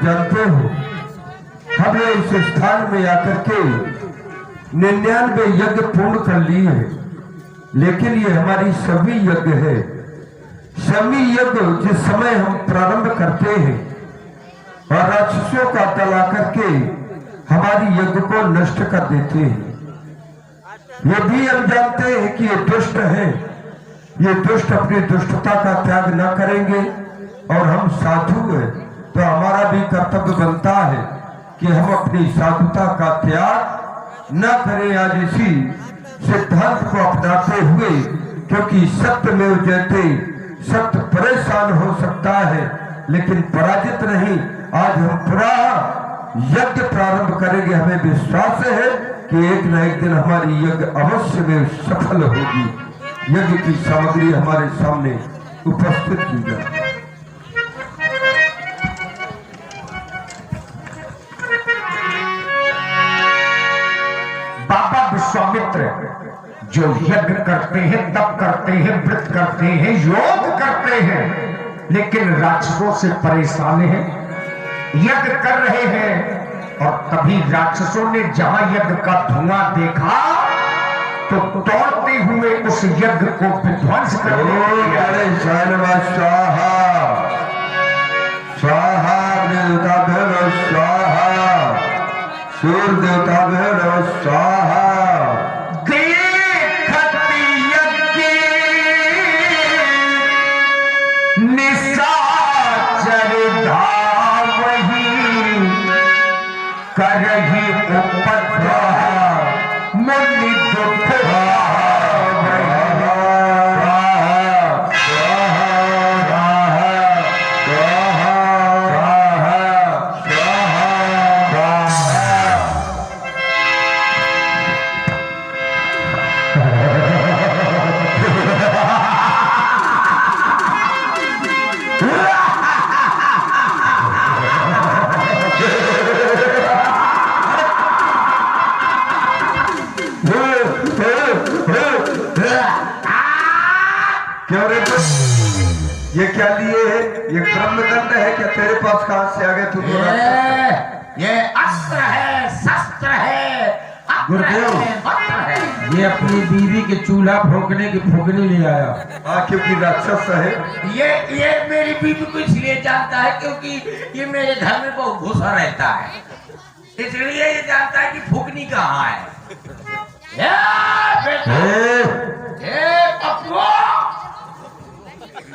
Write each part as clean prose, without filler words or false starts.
जानते हो, हमने इस स्थान में आकर के 99 यज्ञ पूर्ण कर लिए हैं, लेकिन ये हमारी सभी यज्ञ है। सभी यज्ञ जिस समय हम प्रारंभ करते हैं और राक्षसों का दल आकर के हमारी यज्ञ को नष्ट कर देते हैं, ये भी हम जानते हैं कि ये दुष्ट है। ये दुष्ट अपनी दुष्टता का त्याग न करेंगे और हम साधु हैं, तो हमारा भी कर्तव्य बनता है कि हम अपनी साधुता का त्याग न करें। आज इसी सिद्धांत को अपनाते हुए, क्योंकि सत्य में जयते, सत्य परेशान हो सकता है लेकिन पराजित नहीं। आज हम पूरा यज्ञ प्रारंभ करेंगे। हमें विश्वास है कि एक न एक दिन हमारी यज्ञ अवश्य में सफल होगी। यज्ञ की सामग्री हमारे सामने उपस्थित की जाए। बाबा विश्वामित्र जो यज्ञ करते हैं, तप करते हैं, व्रत करते हैं, योग करते हैं, लेकिन राक्षसों से परेशान हैं। यज्ञ कर रहे हैं और तभी राक्षसों ने जहां यज्ञ का धुआं देखा तो दौड़ते हुए उस यज्ञ को विध्वंस कर सूर्य देवता भैरव स्वाहा। करही उपद्रव मुनि दुख क्यों रे? ये क्या लिए है? ये ब्रह्मदंड है क्या? तेरे पास कहां से आ गए तू? ये अस्त्र है, शस्त्र है, गुरुदेव है। ये अपनी बीवी के चूल्हा फूकने की फूकनी ले आया। हाँ, क्योंकि राक्षस है। ये मेरी बीवी को इसलिए जानता है क्योंकि ये मेरे घर में बहुत घुसा रहता है, इसलिए ये जानता है कि फूकनी कहाँ है। पप्पू,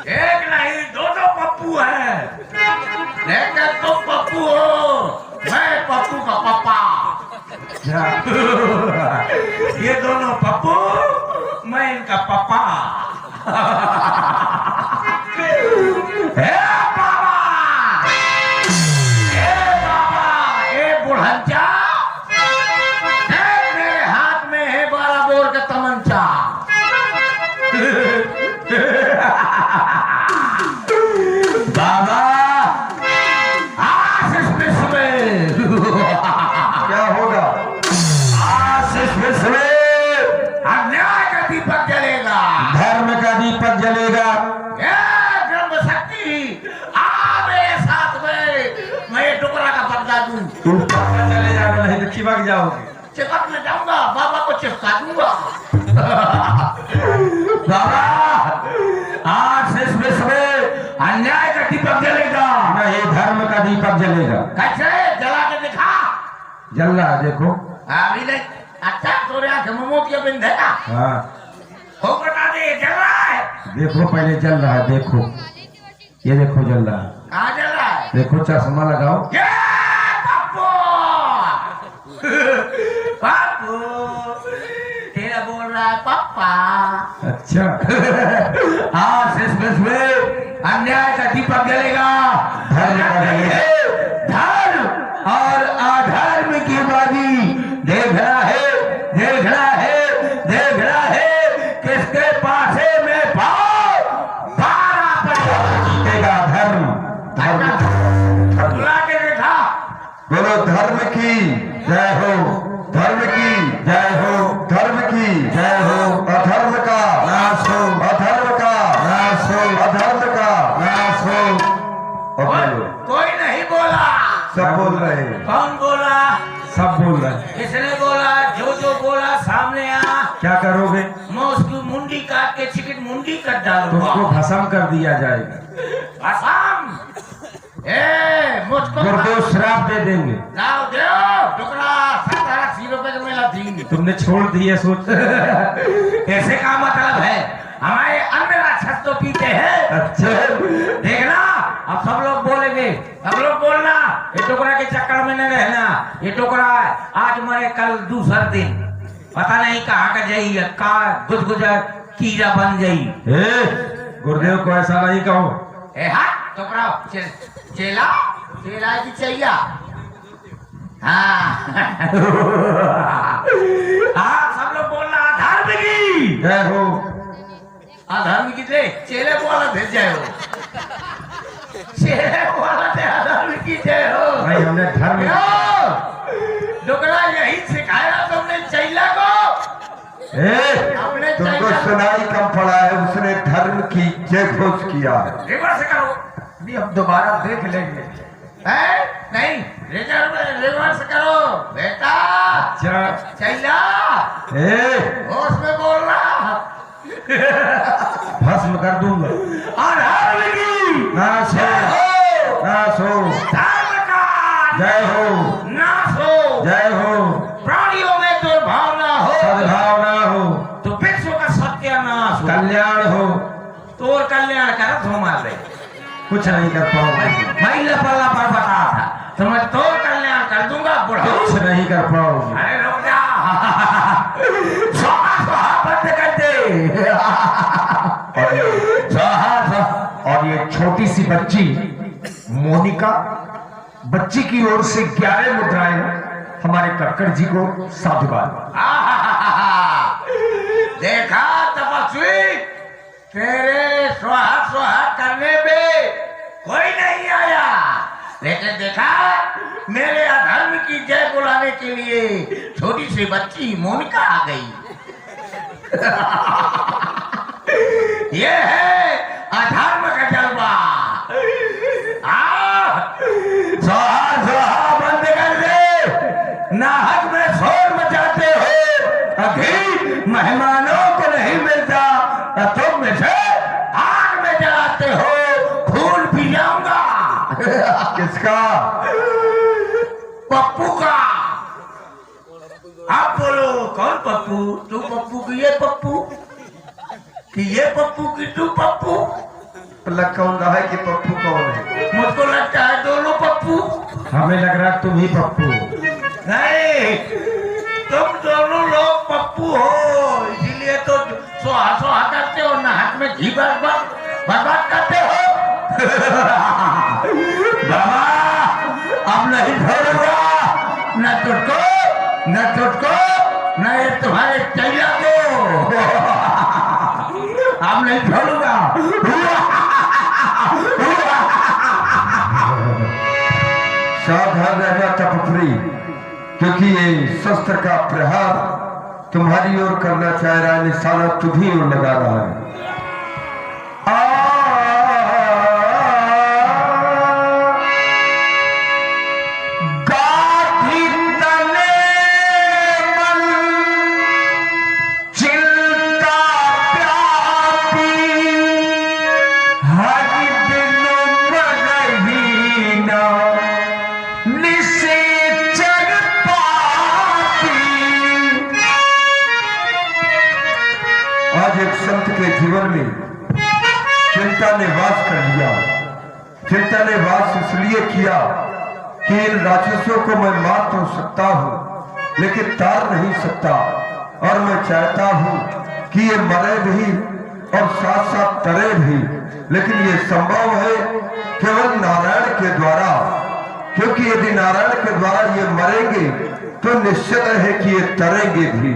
एक नहीं दो पप्पू है, लेकिन तुम पप्पू हो, मैं पप्पू का पापा। ये दोनों पप्पू, मैं इनका पापा। बुढ़ंचा, मेरे हाथ में है 12 बोर का तमंचा। बाबा आशीष विश्व में क्या होगा? आशीष विश्व में अन्याय का दीपक जलेगा, धर्म का दीपक जलेगा। ब्रह्म शक्ति आ मेरे साथ में, मैं ये टुकड़ा का बदला दूं। तुम चले जाओ, नहीं तो चिपक जाओगे। चिपकने जाऊंगा, बाबा को चिपका दूंगा। बाबा आज इस विश्व में अन्याय का दीपक जलेगा, नहीं, धर्म का दीपक जलेगा। कैसे? जला के दिखा। जल रहा है, देखो। अभी नहीं। अच्छा, तोरे आंख में मोतिया बिंद है ना? हाँ, हो बता दे, जल रहा है। देखो, पहले जल रहा है, देखो, ये देखो जल रहा है। कहाँ जल रहा है? देखो, चश्मा लगाओ। पप्पू, पप्पू तेरा बोल रहा है पापा। अच्छा। आज इस विश्व में अन्याय का दीपक जलेगा, धर्म का जलेगा। धर्म और अधर्म की बाजी देखना है, देखना है, देखना है। किसके पासे में पाओ 12 पर जीतेगा धर्म। बुला के देखा। बोलो धर्म की जय हो, धर्म की जय हो, धर्म की जय हो। अधर्म का नाश हो, अधर्म का नाश हो, अधर्म का नाश हो। कोई नहीं बोला, सब बोल रहे हैं। कौन बोला? सब बोल रहे हैं। किसने बोला? जो बोला सामने आ। क्या करोगे? मैं उसकी मुंडी काट के चिकन मुंडी कट डालूंगा। तुमको भस्म कर दिया जाएगा। भस्म? मुझको गुरुदेव श्राप दे देंगे। लाओ दो टुकड़ा 70-80 रुपए का मेला दी। तुमने छोड़ दिए सोच। ऐसे का मतलब है हमारे अन्य राक्षस तो पीते हैं। अच्छा देखना अब सब लोग बोलेंगे, सब लोग बोलना ये टुकड़ा के चक्कर में नहीं रहना। ये टुकड़ा आज मरे कल दूसरा दिन पता नहीं कहाँ का जाइए कहाँ गुजगुजा कीड़ा बन जाई। गुरुदेव को ऐसा नहीं कहो। टुकड़ा चेला चेला की चाहिए। हाँ सब लोग बोलना धार्मिकी जय हो। अधर्मिकी थे चेले बोला भेज जाए हो। चेले बोला थे अधर्मिकी जय हो। भाई हमने धर्म डुकरा यही सिखाया तुमने चैला को। अपने तुमको सुनाई कम पड़ा है, उसने धर्म की जय घोष किया है। रिवर्स करो भी अब दोबारा देख लेंगे। नहीं रिवर्स करो बेटा। अच्छा चैला होश में बोल रहा। भस्म कर दूंगा। नाश हो, नाश हो, जय हो, नाश हो, जय हो। प्राणियों में दुर्भावना हो, सद्भावना हो, तो विश्व का सत्यानाश हो, कल्याण हो। तो कल्याण कर तो मार रहे कुछ नहीं कर पाओगे। मैं लपल्ला पर बता था तो मैं तो कल्याण कर दूंगा। बुढ़ा कुछ नहीं कर पाओगे। अरे रुक जा। बंद कर दे। और ये छोटी सी बच्ची मोनिका बच्ची की ओर से 11 मुद्राएं हमारे कक्कड़ जी को साधुवाद। देखा तपस्वी तेरे स्वाहा स्वाहा करने में कोई नहीं आया, लेकिन देखा मेरे अधर्म की जय बुलाने के लिए छोटी सी बच्ची मोनिका आ गई। ये है अधर्म का जलवा। स्वाहा स्वाहा बंद कर दे। नाहक में शोर मचाते हो, अभी मेहमानों को नहीं मिलता, तुम मुझे आग में जलाते हो, खून पी जाऊंगा। किसका? पप्पू का। आप बोलो कौन पप्पू? तू पप्पू की ये पप्पू कि ये पप्पू की तू पप्पू? लग कौन रहा है कि पप्पू कौन है? मुझको लगता है दोनों पप्पू। हमें लग रहा है तुम ही पप्पू। नहीं, तुम दोनों लोग पप्पू हो, इसीलिए तो सुहा सुहा करते हो, नाक में घी बर्बाद करते हो। बाबा अब नहीं छोड़ूंगा, न तुझको न ये तुम्हारे चैया को। अब नहीं छोड़ूंगा। सावधान रहना तपस्वी, क्योंकि ये शस्त्र का प्रहार तुम्हारी ओर करना चाह रहा है, निशाना तुम्ही ओर लगा रहा है। आज एक संत के जीवन में चिंता ने वास कर लिया। चिंता ने वास इसलिए किया कि इन राक्षसों को मैं मार तो सकता हूं, लेकिन तार नहीं सकता, और मैं चाहता हूं कि ये मरे भी और साथ साथ तरे भी, लेकिन ये संभव है केवल नारायण के द्वारा, क्योंकि यदि नारायण के द्वारा ये मरेंगे तो निश्चित है कि ये तरेंगे भी।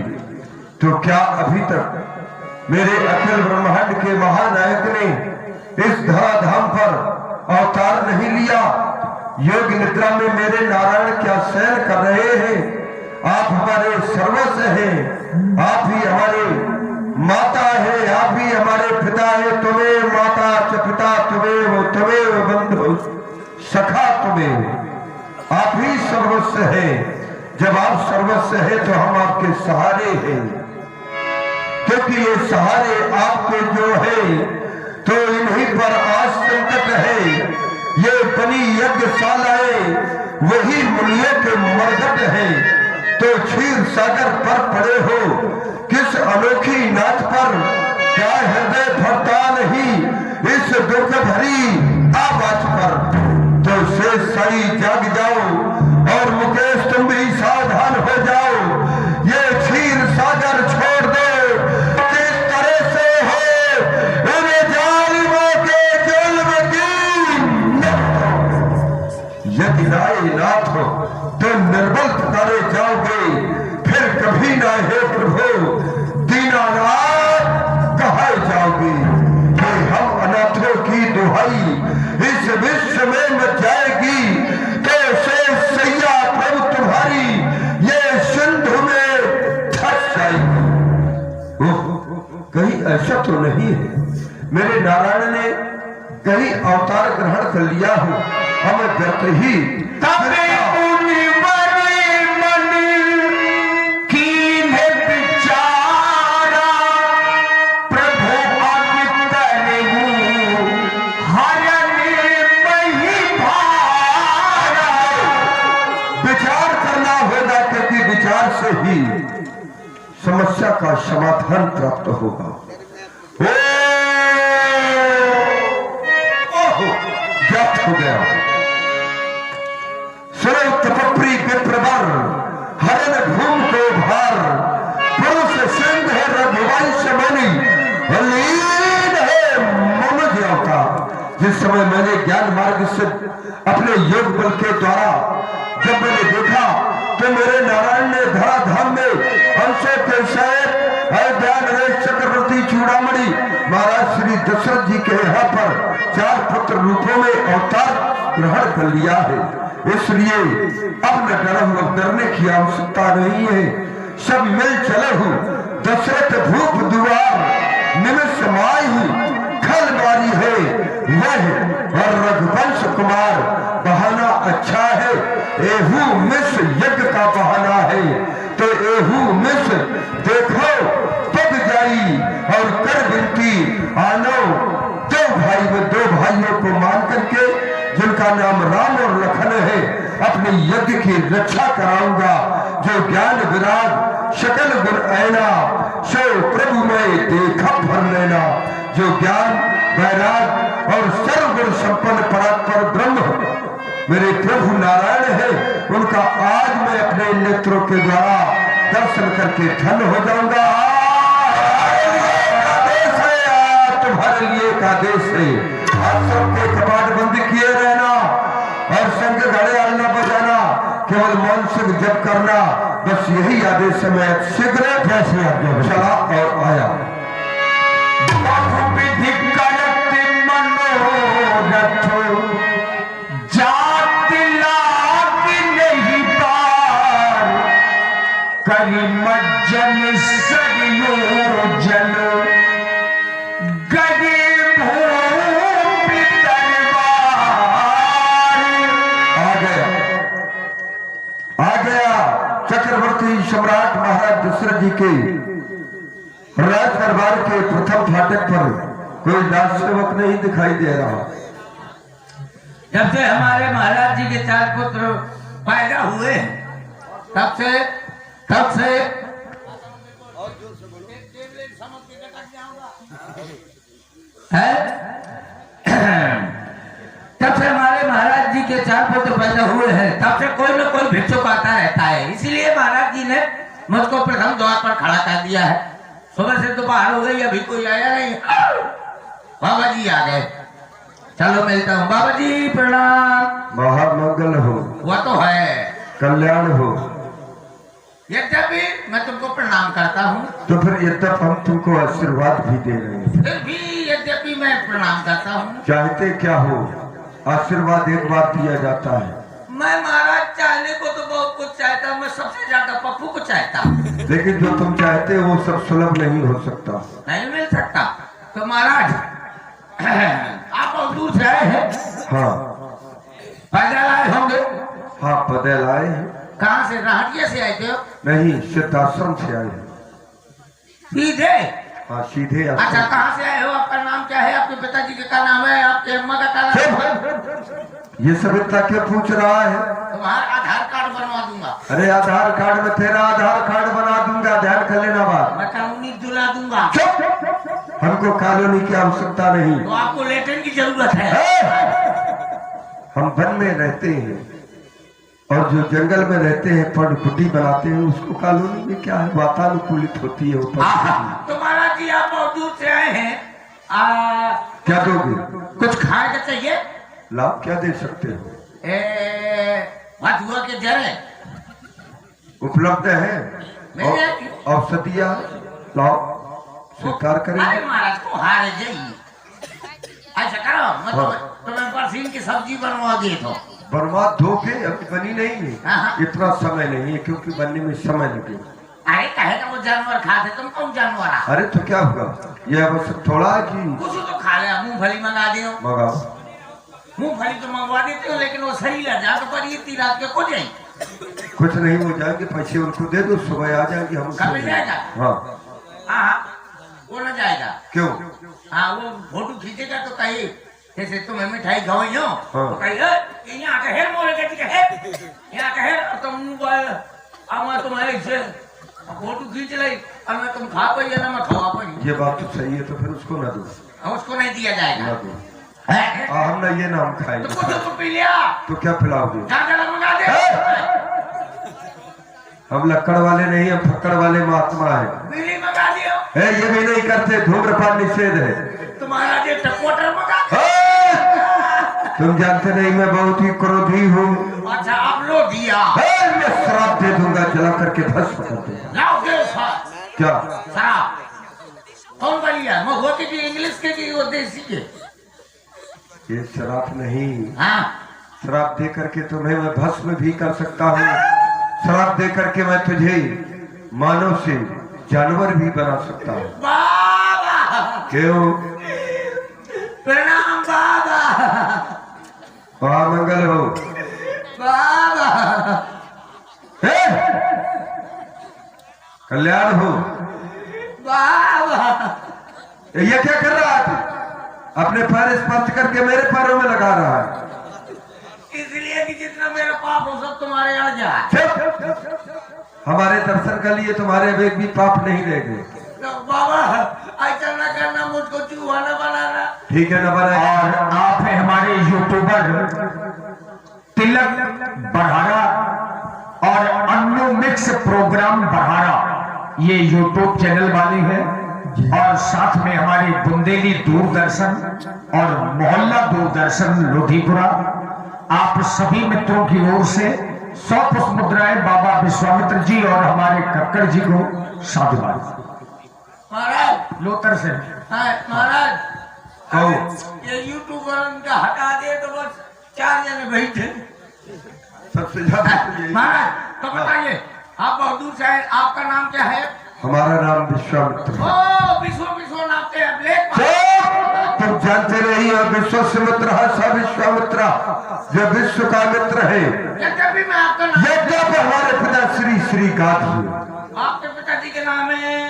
तो क्या अभी तक मेरे अखिल ब्रह्मांड के महानायक ने इस धराधाम पर अवतार नहीं लिया? योग निद्रा में मेरे नारायण क्या शयन कर रहे हैं? आप हमारे सर्वस्व हैं, आप ही हमारे माता है, आप ही हमारे पिता है। तुम्हें माता च पिता तुम्हें बंधु सखा तुम्हें। सर्वस्व है। जब आप सर्वस्व है तो हम आपके सहारे हैं, क्योंकि ये सहारे आपके जो है तो इन्हीं पर आज संकट है। ये बनी यज्ञशालाएं वही मुनियों के मरघट है। तो क्षीर सागर पर पड़े हो किस अनोखी नाच पर, क्या हृदय भरता नहीं इस दुख भरी आवाज पर। तो शेष साई जाग जाओ और मुकेश तुम भी सावधान हो जाओ। ये क्षीर सागर छोड़ दो, किस तरह से हो इन जालिमों के जुल्म की। यदि राय नाथ हो तो निर्बल पुकारे जाओगे, फिर कभी ना हे प्रभु दीनानाथ कहाए जाओगे। कि हम अनाथों की दुहाई इस विश्व में मच जाएगी, तो शेष सैया प्रभु तुम्हारी ये सिंधु में धस जाएगी। कहीं ऐसा तो नहीं है मेरे नारायण ने कहीं अवतार ग्रहण कर लिया हो, हमें व्यर्थ ही से ही समस्या का समाधान प्राप्त होगा। ज्ञात हो गया सरल तपप्री विप्रवर हरण भूम को भार, पुरुष सिंह है रघुवंश मणि लीन है मनुज अवतार। जिस समय मैंने ज्ञान मार्ग से अपने योग बल के द्वारा जब मैंने देखा तो मेरे नारायण ने धराधाम में हंसों के शहर अयोध्या नरेश चक्रवर्ती चूड़ामणि महाराज श्री दशरथ जी के यहाँ पर 4 पुत्र रूपों में अवतार ग्रहण कर लिया है। इसलिए अब न डरो, डरने की आवश्यकता नहीं है। सब मिल चले हो दशरथ भूप दुआर निमिष माही खल बारी है वह और रघुवंश कुमार। बहाना अच्छा है, एहू मिस यज्ञ का बहाना है। तो एहू मिस देखो पग जाई और कर विनती आनो। 2 भाई में 2 भाइयों को मान करके जिनका नाम राम और लखन है, अपने यज्ञ की रक्षा कराऊंगा। जो ज्ञान विराग शकल गुण ऐना, सो प्रभु में देखा भर लेना। जो ज्ञान वैराग और सर्वगुण संपन्न परात्पर ब्रह्म मेरे प्रभु नारायण है, उनका आज मैं अपने नेत्रों के द्वारा दर्शन करके धन्य हो जाऊंगा। तुम्हारे लिए का देश है। आप सबके कपाट बंद किए रहना और शंख घड़े आलना बजाना, केवल मानसिक जप करना, बस यही आदेश है। मैं शीघ्र जैसे चला और आया। मज्जन सरियो जल गए भूमि तलवार। आ गया चक्रवर्ती सम्राट महाराज दशरथ जी के राज दरबार के प्रथम फाटक पर कोई दास सेवक नहीं दिखाई दे रहा। जब से हमारे महाराज जी के 4 पुत्र पैदा हुए तब से है तब से हमारे महाराज जी के 4 पुत्र पैदा हुए हैं, तब से कोई न कोई भिक्षुक आता रहता है। इसीलिए महाराज जी ने मुझको प्रथम द्वार पर खड़ा कर दिया है। सुबह से दोपहर हो गई, अभी कोई आया नहीं। बाबा जी आ गए, चलो मिलता हूँ। बाबा जी प्रणाम। महामंगल हो। वह तो है, कल्याण हो। यद्यपि मैं तुमको प्रणाम करता हूँ, तो फिर यद्यप हम तुमको आशीर्वाद भी दे रहे हैं। फिर भी यद्यपि मैं प्रणाम करता हूँ। चाहते क्या हो? आशीर्वाद एक बार दिया जाता है। मैं महाराज चाहने को तो बहुत कुछ चाहता हूँ, मैं सबसे ज्यादा पप्पू को चाहता हूँ। लेकिन जो तुम चाहते हो वो सब सुलभ नहीं हो सकता, नहीं मिल सकता। तो महाराज आप बहुत दूर से आए हैं? हाँ पैदल आए होंगे? हाँ बदल आए हैं। कहाँ से? राहटिया से आए थे? नहीं, सिद्धाश्रम से आए हैं। सीधे? हाँ सीधे। अच्छा, कहाँ से आए हो? आपका नाम क्या है? आपके पिताजी का क्या नाम है? आपके अम्मा का क्या नाम है? ये सब इतना क्यों पूछ रहा है? तुम्हारा आधार कार्ड बनवा दूंगा। अरे आधार कार्ड में तेरा आधार कार्ड बना दूंगा, ध्यान कर लेना बात। मैं कानूनी दिला दूंगा। हमको कॉलोनी की आवश्यकता नहीं। तो आपको लेटरिन की जरूरत है। हम वन में रहते हैं और जो जंगल में रहते हैं पड़ बुड्ढी बनाते हैं, उसको कॉलोनी में क्या है, वातानुकूलित होती है। तो महाराज जी आप बहुत दूर से आए हैं, क्या दोगे? कुछ खाए का चाहिए? लाभ क्या दे सकते हो? हुआ के जरे उपलब्ध है, औषधिया लाओ, स्वीकार करेंगे। अरे महाराज को हारे जाइए। ऐसा करो, मैं तुम्हें बरसीन की सब्जी बनवा दी तो बनवा दोगे? अभी बनी नहीं है, इतना समय नहीं है, क्योंकि बनने में समय लगेगा। अरे कहेगा वो जानवर खाते, तुम कौन जानवर? अरे तो क्या होगा, ये आवश्यक थोड़ा है कि कुछ तो खा ले। मूंगफली मंगा दियो। मंगाओ। मूंगफली तो मंगवा देते हो, लेकिन वो सही लग जा तो पर ये 3 रात के को जाए। कुछ नहीं हो जाएंगे, पैसे उनको दे दो, सुबह आ जाएंगे हम। कब मिल जाएगा? हाँ वो न जाएगा। क्यों? हाँ, वो फोटो खींचेगा तो कहीं जैसे तुम्हें मिठाई खवाई हो हाँ। तो कहीं यहाँ का है, मोरे का है यहाँ का है, और तुम तुम्हारे से फोटो खींच ली और मैं तुम खा पाई ना मैं खवा पाई। ये बात तो सही है, तो फिर उसको ना दो। उसको नहीं दिया जाएगा। ना दो। हम ना ये नाम खाएंगे। तो कुछ तो पी लिया तो क्या पिलाओगे? मंगा दे। हम लक्कड़ वाले नहीं, हम फक्कड़ वाले महात्मा है। बीड़ी मंगा दियो। ये भी नहीं करते, धूम्रपान निषेध है। तुम्हारा जो टपोटर मंगा दे। तुम जानते नहीं मैं बहुत ही क्रोधी हूँ। अच्छा, आप लो दिया। मैं शराब दे दूंगा, जला करके भस्म कर दूंगा। लाओ दे क्या शराब? कौन बलिया? मैं होती थी इंग्लिश के कि वो देसी के? ये शराब नहीं। हाँ, शराब दे करके तुम्हें मैं भस्म भी कर सकता हूँ। शराब दे करके मैं तुझे मानव से जानवर भी बना सकता हूँ। बाबा क्यों? प्रणाम बाबा। मंगल हो बाबा। कल्याण हो बाबा। ये क्या कर रहा है तू? अपने पैर स्पर्श करके मेरे पैरों में लगा रहा है। इसलिए कि जितना मेरा पाप हो सब तुम्हारे यहाँ जाए। हमारे दर्शन के लिए तुम्हारे अभी भी पाप नहीं रह गए। तो बाबा ऐसा न करना, मुझको चूहा न बनाना। ठीक है, न बनाए। और आप है हमारे यूट्यूबर तिलक बरहारा और अन्नू मिक्स प्रोग्राम बरहारा, ये यूट्यूब चैनल वाले हैं। और साथ में हमारे बुंदेली दूरदर्शन और मोहल्ला दूरदर्शन लोधीपुरा, आप सभी मित्रों की ओर से 100 पुष्प मुद्राएं बाबा विश्वामित्र जी और हमारे कक्कड़ जी को साधुवाद। महाराज लोतर से महाराज, कहो। ये यूट्यूबर का हटा दे तो बस 4 जने बैठे। सबसे ज्यादा तो यही। महाराज तो बताइए, आप बहुत दूर से आए, आपका नाम क्या है? हमारा नाम विश्वामित्र। ओ विश्व नापते हैं ब्लैक। तुम जानते नहीं हो, विश्व से मित्र है स विश्वामित्र, जो विश्व का मित्र है। यद्यपि मैं आपका नाम, यद्यपि हमारे पिता श्री श्री गाधी। आपके पिताजी के नाम है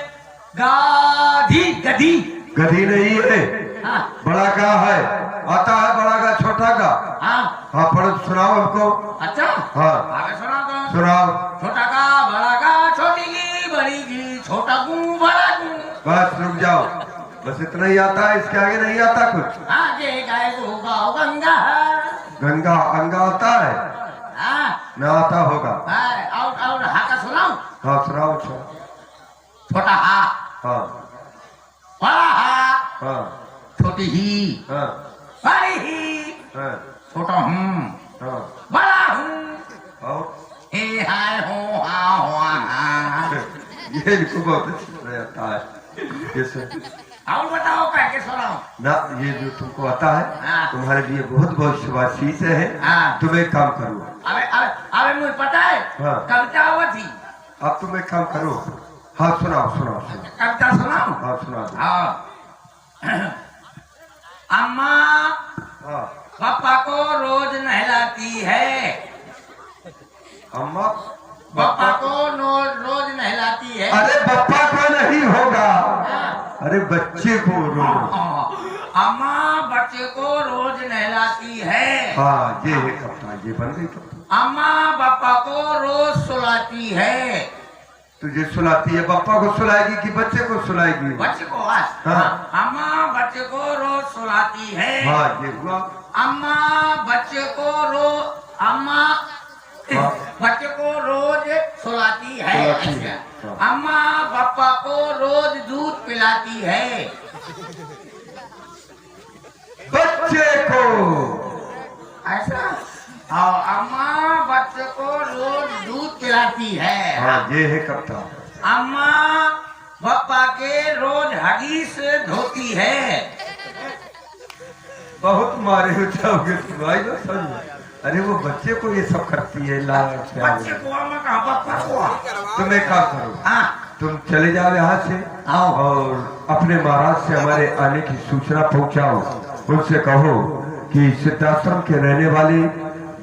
गाधी। गधी? गधी नहीं है। हाँ। बड़ा गा है, आता है बड़ा गा छोटा गा। हाँ पढ़ो, सुनाओ हमको। अच्छा हाँ आगे सुना दो। सुनाओ। छोटा गा बड़ा गा, छोटी गी बड़ी गी, छोटा गू बड़ा गू। बस रुक जाओ, बस इतना ही आता है, इसके आगे नहीं आता कुछ। आगे गाय गो गाओ गंगा। गंगा अंगा आता है? हाँ न आता होगा। और हा का सुनाओ। हाँ सुनाओ। अच्छा छोटा हा, हाँ बड़ा हा, हाँ छोटी ही, हाँ बड़ी ही, हाँ छोटा हूँ, हाँ। बड़ा हूँ, और हे हाय हो हा हुआ हा। ये इनको बहुत अच्छा आता है। ये सब और बताओ कह के सुनाओ ना, ये जो तुमको आता है हाँ। तुम्हारे लिए बहुत बहुत शुभाशीष है। हाँ। तुम एक काम करो। अबे अबे अबे मुझे पता है। हाँ। कविता हुआ थी। अब तुम एक काम करो। हाँ सुनाओ सुनाओ सुनाओ। कविता सुनाओ। हाँ सुना दो। हाँ। अम्मा हाँ पापा को रोज नहलाती है। अम्मा पापा को रोज नहलाती है। अरे पापा को नहीं होगा, अरे बच्चे को रोज। अम्मा बच्चे को रोज नहलाती है। हाँ ये है कप्तान, ये बन गई कप्तान। अम्मा पापा को रोज सुलाती है। तुझे सुलाती है, पापा को सुलाएगी कि बच्चे को सुलाएगी? बच्चे को। हाँ। अम्मा बच्चे को रोज सुलाती है। हाँ ये हुआ। अम्मा बच्चे को अम्मा बच्चे को रोज सुलाती है। अच्छा। अम्मा पापा को रोज दूध पिलाती है। बच्चे को ऐसा। और अम्मा बच्चे को रोज दूध पिलाती है। हाँ ये है कप्तान। अम्मा पापा के रोज हदीस धोती है। बहुत मारे हो जाओगे तुम, आई ना समझ। अरे वो बच्चे को ये सब करती है, बच्चे को अम्मा कहा, पापा को। तुम एक काम करो, हाँ तुम चले जाओ यहाँ से आओ। और अपने महाराज से हमारे आने की सूचना पहुंचाओ। उनसे कहो कि सिद्धाश्रम के रहने वाले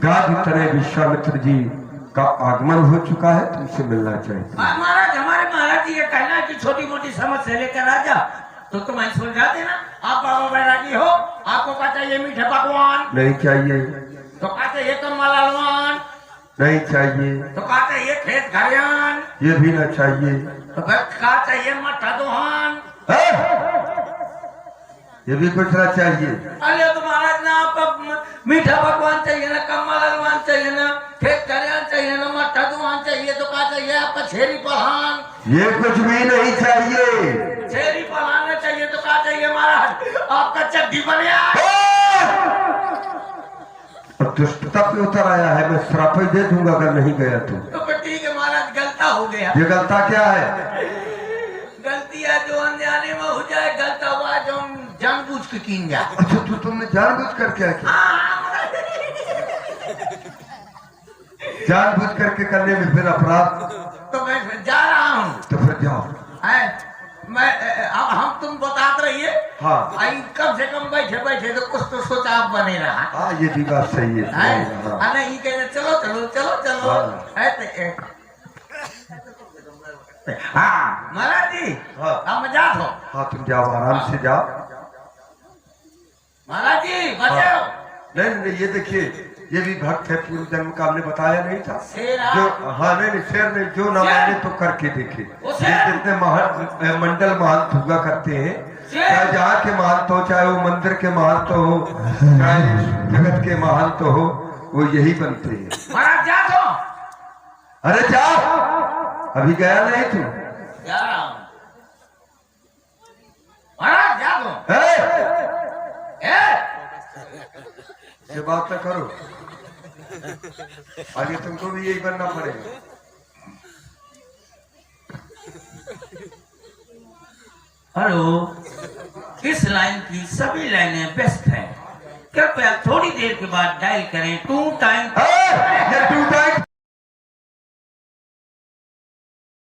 गाद तनय विश्वामित्र जी का आगमन हो चुका है, तुमसे मिलना चाहिए। महाराज, हमारे महाराज जी ये कहना है कि छोटी मोटी समस्या लेकर आ जा तो तुम्हें सुलझा देना। आप बाबा बैरागी हो, आपको क्या चाहिए? मीठे पकवान नहीं चाहिए। तो क्या चाहिए? कम्मा लालवान नहीं चाहिए। तो क्या चाहिए? खेत खरियान ये भी ना चाहिए। तो फिर क्या चाहिए? मट्ठा दुहान। ये भी कुछ ना चाहिए। अरे तो महाराज ना आपका मीठा पकवान चाहिए ना, कम्मा लालवान चाहिए ना, खेत खरियान चाहिए ना, मट्ठा दुहान चाहिए। तो क्या चाहिए आपका? छेरी पलान। ये कुछ भी नहीं चाहिए। छेरी पलान चाहिए तो क्या चाहिए महाराज? आपका चड्डी बनिया। अब दुष्टता पे उतर आया है, मैं श्राप ही दे दूंगा अगर नहीं गया तो फिर ठीक है महाराज, गलता हो गया। ये गलता क्या है? गलती है जो अनजाने में हो जाए, गलता हुआ जो हम जानबूझ के कीन जाए। अच्छा तो तुमने जानबूझ कर क्या किया? जानबूझ करके करने में फिर अपराध। तो मैं जा रहा हूँ। तो फिर जाओ। मैं अब हम तुम बताते रहिए। हाँ कम से कम बैठे बैठे तो कुछ तो सोचा आप बने रहा। हाँ ये भी बात सही है। हाँ। नहीं कहते चलो चलो चलो चलो। हाँ महाराज जी, हाँ अब मजा हो। हाँ तुम जाओ, आराम से जाओ। महाराज जी बचाओ। नहीं नहीं, ये देखिए ये भी भक्त है, पूर्व जन्म का हमने बताया नहीं था जो। हाँ नहीं शेर नहीं, जो न माने तो करके देखे। जितने मंडल महंत हुआ करते हैं, चाहे जहाँ के महंत हो, चाहे वो मंदिर के महंत हो, चाहे जगत के महंत हो, वो यही बनते हैं। महाराज जा तो। अरे जाओ, अभी गया नहीं तू? जा रहा हूँ महाराज, जा तो। ये बात ना करो, आगे तुमको भी यही बनना पड़ेगा। हेलो, इस लाइन की सभी लाइनें व्यस्त हैं। कृपया थोड़ी देर के बाद डायल करें। 2 टाइम। ये 2 टाइम